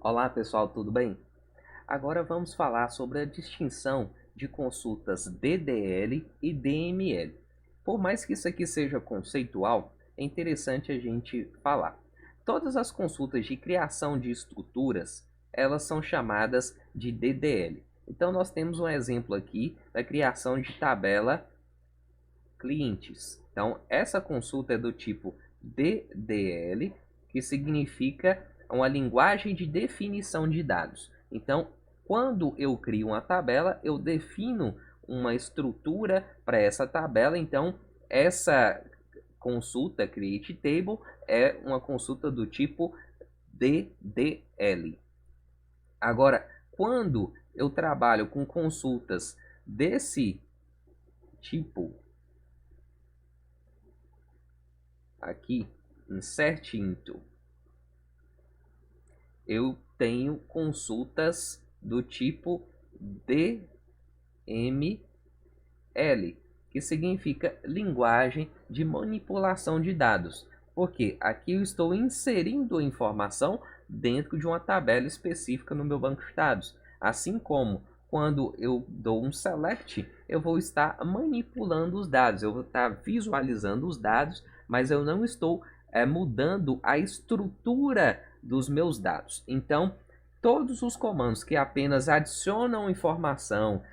Olá pessoal, tudo bem? Agora vamos falar sobre a distinção de consultas DDL e DML. Por mais que isso aqui seja conceitual, é interessante a gente falar. Todas as consultas de criação de estruturas, elas são chamadas de DDL. Então nós temos um exemplo aqui da criação de tabela clientes. Então essa consulta é do tipo DDL, que significa uma linguagem de definição de dados. Então, quando eu crio uma tabela, eu defino uma estrutura para essa tabela. Então, essa consulta Create Table é uma consulta do tipo DDL. Agora, quando eu trabalho com consultas desse tipo aqui, insert into, eu tenho consultas do tipo DML, que significa linguagem de manipulação de dados, porque aqui eu estou inserindo a informação dentro de uma tabela específica no meu banco de dados, assim como quando eu dou um select, eu vou estar manipulando os dados, eu vou estar visualizando os dados, mas eu não estou mudando a estrutura dos meus dados. Então, todos os comandos que apenas adicionam informação,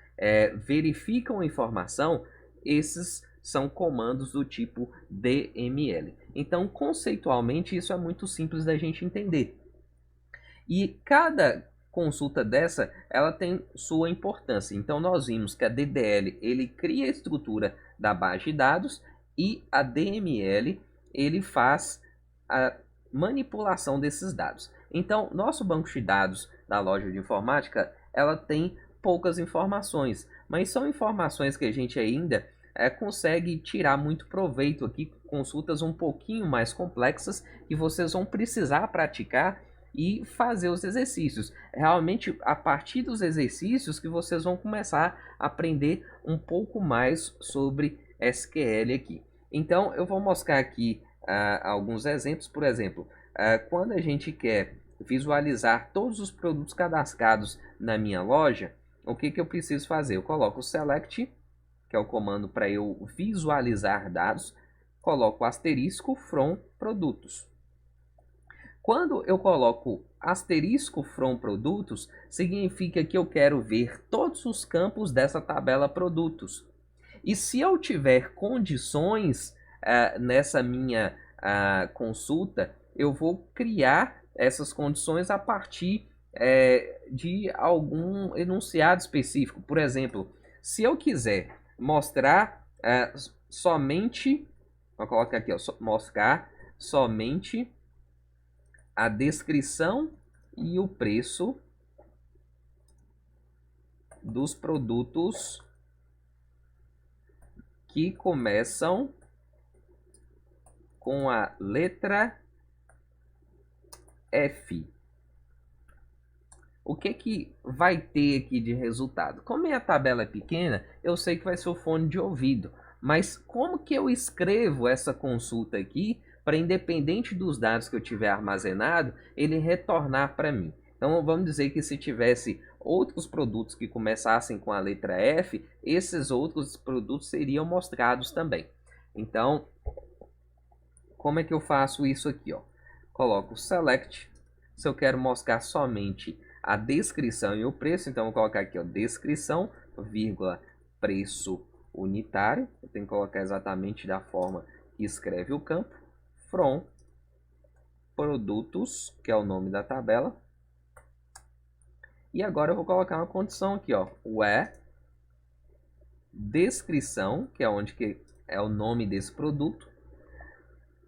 verificam a informação, esses são comandos do tipo DML. Então, conceitualmente, isso é muito simples da gente entender. E cada consulta dessa, ela tem sua importância. Então, nós vimos que a DDL, ele cria a estrutura da base de dados e a DML, ele faz a manipulação desses dados. Então, nosso banco de dados da loja de informática, ela tem poucas informações, mas são informações que a gente ainda consegue tirar muito proveito aqui, consultas um pouquinho mais complexas que vocês vão precisar praticar e fazer os exercícios. Realmente, a partir dos exercícios que vocês vão começar a aprender um pouco mais sobre SQL aqui. Então, eu vou mostrar aqui alguns exemplos. Por exemplo, quando a gente quer visualizar todos os produtos cadastrados na minha loja, o que eu preciso fazer? Eu coloco o select, que é o comando para eu visualizar dados, coloco asterisco from produtos. Quando eu coloco asterisco from produtos, significa que eu quero ver todos os campos dessa tabela produtos. E se eu tiver condições nessa minha consulta, eu vou criar essas condições a partir de algum enunciado específico. Por exemplo, se eu quiser mostrar somente, vou colocar aqui, ó, mostrar somente a descrição e o preço dos produtos que começam com a letra F. O que vai ter aqui de resultado? Como a tabela é pequena, eu sei que vai ser o fone de ouvido. Mas como que eu escrevo essa consulta aqui para, independente dos dados que eu tiver armazenado, ele retornar para mim? Então vamos dizer que se tivesse outros produtos que começassem com a letra F, esses outros produtos seriam mostrados também. Então, como é que eu faço isso aqui? Ó? Coloco select, se eu quero mostrar somente a descrição e o preço, então eu vou colocar aqui, ó, descrição, vírgula, preço unitário, eu tenho que colocar exatamente da forma que escreve o campo, from produtos, que é o nome da tabela, e agora eu vou colocar uma condição aqui, ó, where descrição, que é onde que é o nome desse produto.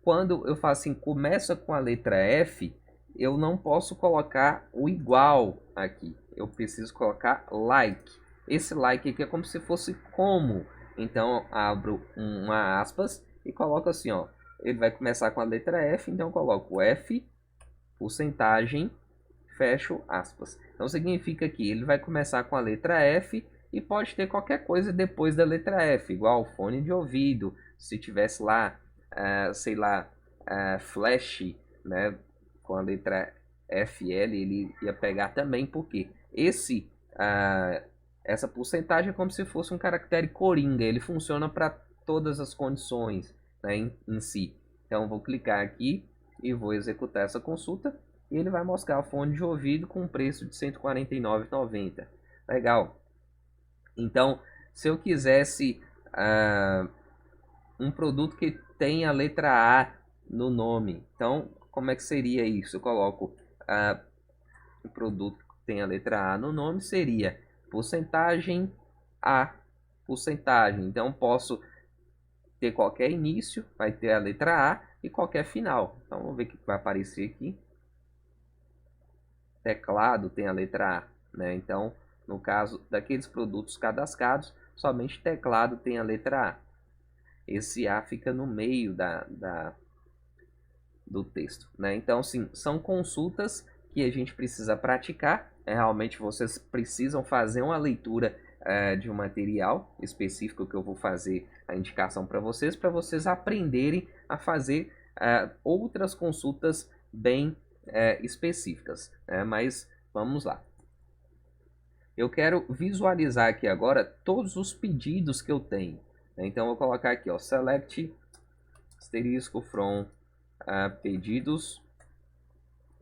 Quando eu faço assim, começa com a letra F, eu não posso colocar o igual aqui. Eu preciso colocar like. Esse like aqui é como se fosse como. Então, eu abro uma aspas e coloco assim, ó. Ele vai começar com a letra F, então eu coloco F, porcentagem, fecho aspas. Então, significa que ele vai começar com a letra F e pode ter qualquer coisa depois da letra F, igual fone de ouvido, se tivesse lá sei lá, flash, né, com a letra FL, ele ia pegar também, porque essa porcentagem é como se fosse um caractere coringa, ele funciona para todas as condições, né, em si. Então, vou clicar aqui e vou executar essa consulta, e ele vai mostrar o fone de ouvido com preço de R$ 149,90. Legal. Então, se eu quisesse um produto que tem a letra A no nome, então como é que seria isso? Eu coloco um produto que tem a letra A no nome, seria porcentagem A, porcentagem. Então posso ter qualquer início, vai ter a letra A, e qualquer final. Então vamos ver o que vai aparecer aqui. Teclado tem a letra A, né? Então, no caso daqueles produtos cadastrados, somente teclado tem a letra A. Esse A fica no meio do texto, né? Então, sim, são consultas que a gente precisa praticar. Realmente vocês precisam fazer uma leitura de um material específico que eu vou fazer a indicação para vocês aprenderem a fazer outras consultas bem específicas, né? Mas vamos lá. Eu quero visualizar aqui agora todos os pedidos que eu tenho. Então, eu vou colocar aqui, ó, select asterisco from pedidos.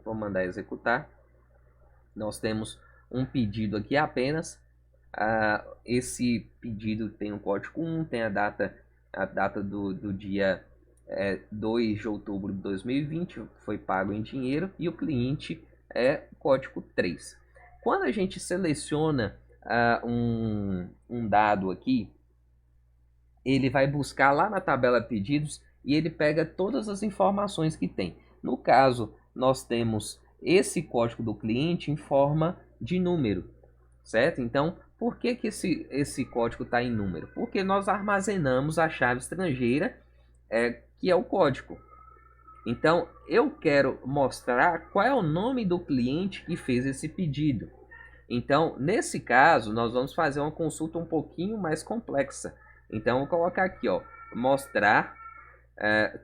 Vou mandar executar. Nós temos um pedido aqui apenas. Esse pedido tem um código 1, tem a data do dia 2 de outubro de 2020, foi pago em dinheiro, e o cliente é código 3. Quando a gente seleciona um dado aqui, ele vai buscar lá na tabela pedidos e ele pega todas as informações que tem. No caso, nós temos esse código do cliente em forma de número, certo? Então, por que esse código está em número? Porque nós armazenamos a chave estrangeira, que é o código. Então, eu quero mostrar qual é o nome do cliente que fez esse pedido. Então, nesse caso, nós vamos fazer uma consulta um pouquinho mais complexa. Então, vou colocar aqui, ó, mostrar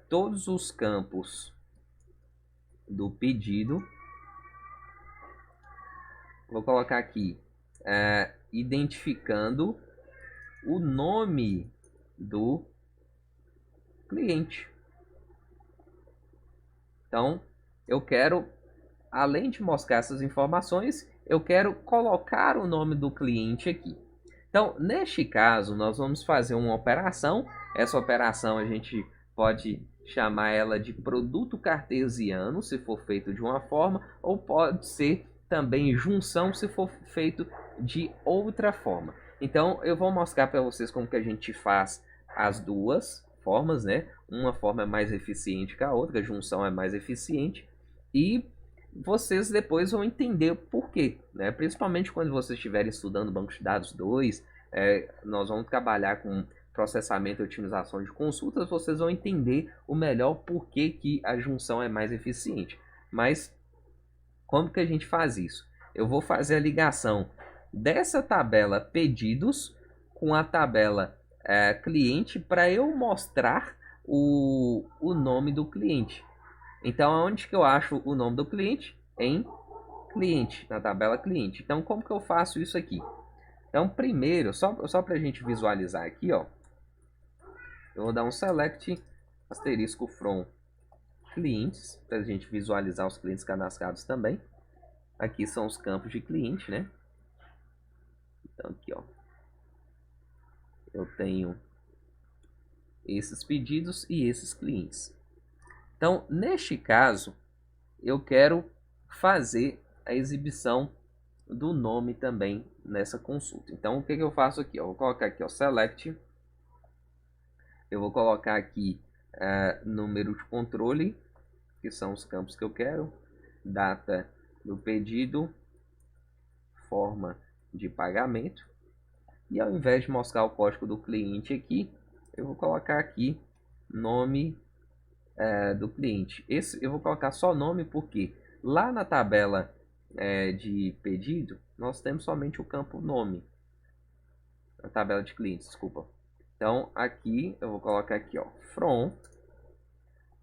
todos os campos do pedido. Vou colocar aqui, identificando o nome do cliente. Então, eu quero, além de mostrar essas informações, eu quero colocar o nome do cliente aqui. Então, neste caso, nós vamos fazer uma operação. Essa operação a gente pode chamar ela de produto cartesiano, se for feito de uma forma, ou pode ser também junção, se for feito de outra forma. Então, eu vou mostrar para vocês como que a gente faz as duas formas, né? Uma forma é mais eficiente que a outra, a junção é mais eficiente, e vocês depois vão entender o porquê, né? Principalmente quando vocês estiverem estudando banco de dados 2, nós vamos trabalhar com processamento e otimização de consultas, vocês vão entender o melhor porquê que a junção é mais eficiente. Mas como que a gente faz isso? Eu vou fazer a ligação dessa tabela pedidos com a tabela cliente para eu mostrar o nome do cliente. Então, onde que eu acho o nome do cliente? Em cliente, na tabela cliente. Então, como que eu faço isso aqui? Então, primeiro, só para a gente visualizar aqui, ó, eu vou dar um select asterisco from clientes, para a gente visualizar os clientes cadastrados também. Aqui são os campos de cliente, né? Então, aqui, ó, eu tenho esses pedidos e esses clientes. Então, neste caso, eu quero fazer a exibição do nome também nessa consulta. Então, o que eu faço aqui? Eu vou colocar aqui, ó, select. Eu vou colocar aqui número de controle, que são os campos que eu quero, data do pedido, forma de pagamento, e ao invés de mostrar o código do cliente aqui, eu vou colocar aqui nome do cliente. Esse eu vou colocar só nome porque lá na tabela de pedido nós temos somente o campo nome, na tabela de clientes, desculpa. Então aqui eu vou colocar aqui, ó, from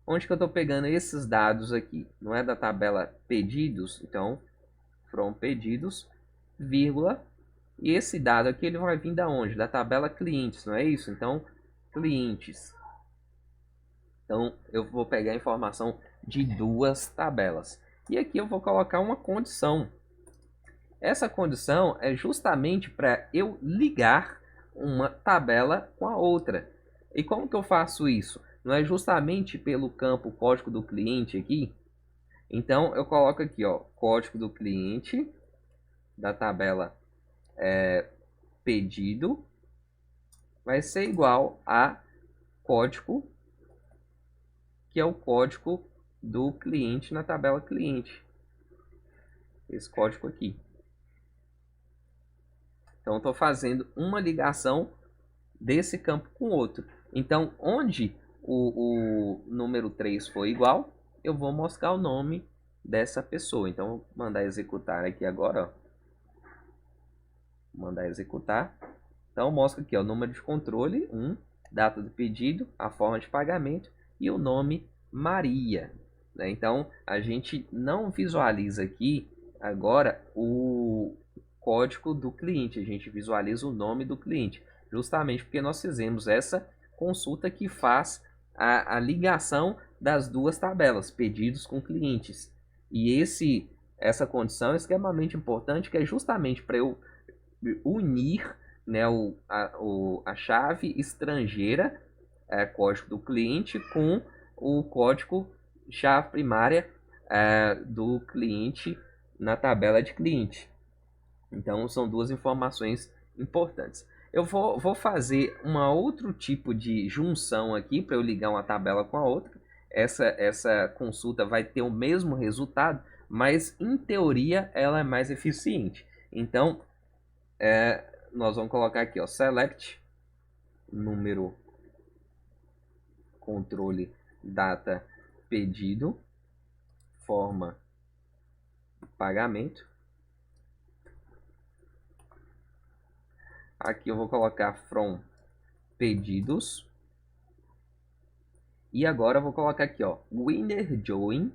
Onde que eu estou pegando esses dados aqui? Não é da tabela pedidos? Então, from pedidos, vírgula, e esse dado aqui ele vai vir da onde? Da tabela clientes, não é isso? Então, clientes. Então, eu vou pegar a informação de duas tabelas. E aqui eu vou colocar uma condição. Essa condição é justamente para eu ligar uma tabela com a outra. E como que eu faço isso? Não é justamente pelo campo código do cliente aqui? Então, eu coloco aqui, ó, código do cliente da tabela pedido vai ser igual a código, que é o código do cliente na tabela cliente. Esse código aqui. Então, estou fazendo uma ligação desse campo com o outro. Então, onde o número 3 for igual, eu vou mostrar o nome dessa pessoa. Então, vou mandar executar aqui agora. Ó. Vou mandar executar. Então, mostra aqui ó, o número de controle, 1, data do pedido, a forma de pagamento e o nome Maria. Né? Então, a gente não visualiza aqui agora o código do cliente, a gente visualiza o nome do cliente, justamente porque nós fizemos essa consulta que faz a ligação das duas tabelas, pedidos com clientes. E essa condição é extremamente importante, que é justamente para eu unir né, a chave estrangeira, código do cliente, com o código chave primária do cliente na tabela de cliente. Então, são duas informações importantes. Eu vou fazer um outro tipo de junção aqui para eu ligar uma tabela com a outra. Essa consulta vai ter o mesmo resultado, mas em teoria ela é mais eficiente. Então, nós vamos colocar aqui, ó, select número controle data pedido forma pagamento. Aqui eu vou colocar from pedidos. E agora eu vou colocar aqui, ó, winner join.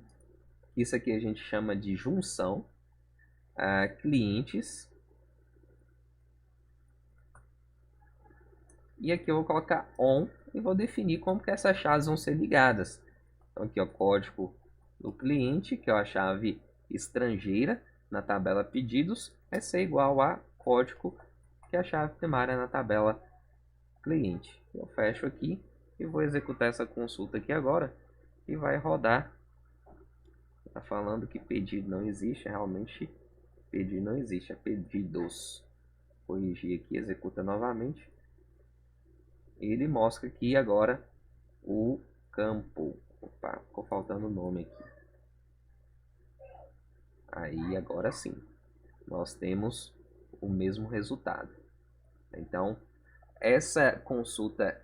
Isso aqui a gente chama de junção. Clientes. E aqui eu vou colocar on e vou definir como que essas chaves vão ser ligadas. Então aqui, ó, código do cliente, que é a chave estrangeira na tabela pedidos, vai ser igual a código que é a chave primária na tabela cliente. Eu fecho aqui e vou executar essa consulta aqui agora e vai rodar. Está falando que pedido não existe, realmente pedido não existe, é pedidos. Corrigir aqui, executa novamente. Ele mostra aqui agora o campo. Opa, ficou faltando o nome aqui. Aí agora sim, nós temos o mesmo resultado. Então, essa consulta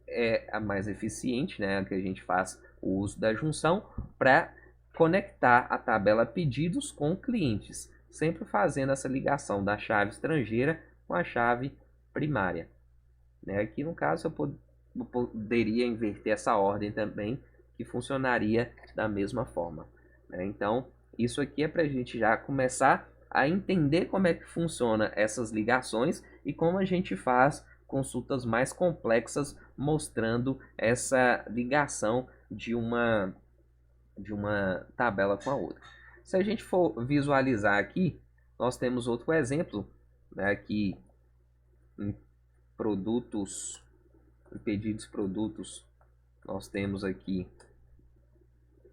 é a mais eficiente, né? Que a gente faz o uso da junção para conectar a tabela pedidos com clientes, sempre fazendo essa ligação da chave estrangeira com a chave primária. Né? Aqui no caso eu poderia inverter essa ordem também, que funcionaria da mesma forma. Né? Então, isso aqui é para a gente já começar a entender como é que funciona essas ligações e como a gente faz consultas mais complexas mostrando essa ligação de uma tabela com a outra. Se a gente for visualizar aqui, nós temos outro exemplo, né, aqui em produtos, em pedidos produtos, nós temos aqui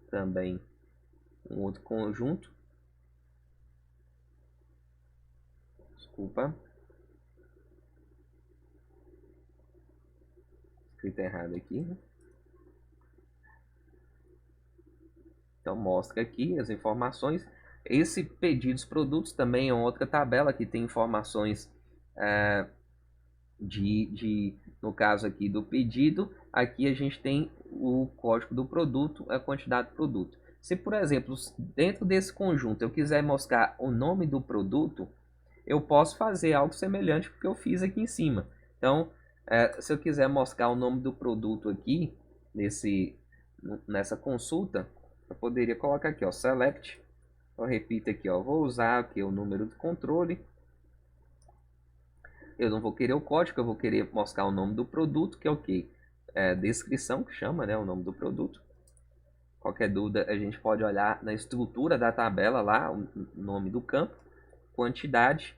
também um outro conjunto. Desculpa. Escrito errado aqui. Então mostra aqui as informações. Esse pedidos produtos também é outra tabela que tem informações no caso aqui do pedido. Aqui a gente tem o código do produto, a quantidade do produto. Se, por exemplo, dentro desse conjunto eu quiser mostrar o nome do produto, eu posso fazer algo semelhante ao que eu fiz aqui em cima. Então, se eu quiser mostrar o nome do produto aqui, nessa consulta, eu poderia colocar aqui, ó, select. Eu repito aqui, ó, vou usar aqui o número de controle. Eu não vou querer o código, eu vou querer mostrar o nome do produto, que é o quê? Descrição, que chama, né, o nome do produto. Qualquer dúvida, a gente pode olhar na estrutura da tabela lá, o nome do campo, quantidade,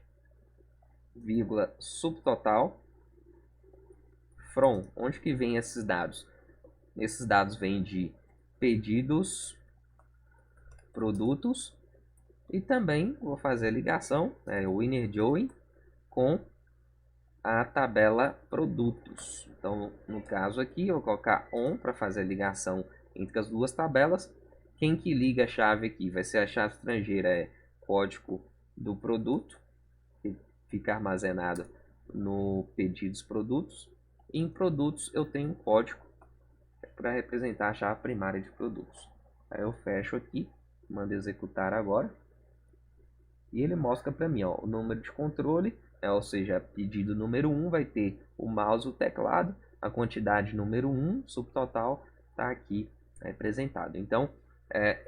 vírgula, subtotal, from. Onde que vem esses dados? Esses dados vêm de pedidos, produtos, e também vou fazer a ligação, o inner join, com a tabela produtos. Então, no caso aqui, eu vou colocar on para fazer a ligação entre as duas tabelas. Quem que liga a chave aqui? Vai ser a chave estrangeira, código do produto, que fica armazenado no pedidos produtos. E em produtos eu tenho um código para representar a chave primária de produtos. Aí eu fecho aqui, mando executar agora. E ele mostra para mim, ó, o número de controle, ou seja, pedido número 1 vai ter o mouse e o teclado, a quantidade número 1, subtotal, está aqui representado. Então,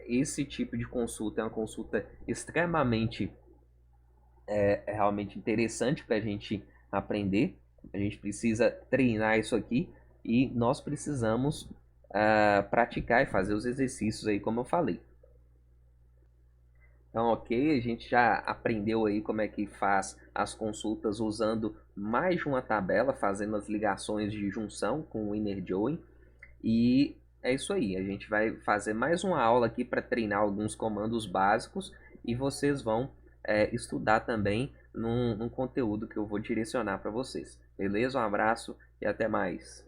esse tipo de consulta é uma consulta extremamente realmente interessante para a gente aprender. A gente precisa treinar isso aqui e nós precisamos praticar e fazer os exercícios aí, como eu falei. Então, ok, a gente já aprendeu aí como é que faz as consultas usando mais de uma tabela, fazendo as ligações de junção com o inner join. E é isso aí, a gente vai fazer mais uma aula aqui para treinar alguns comandos básicos e vocês vão estudar também num conteúdo que eu vou direcionar para vocês. Beleza? Um abraço e até mais.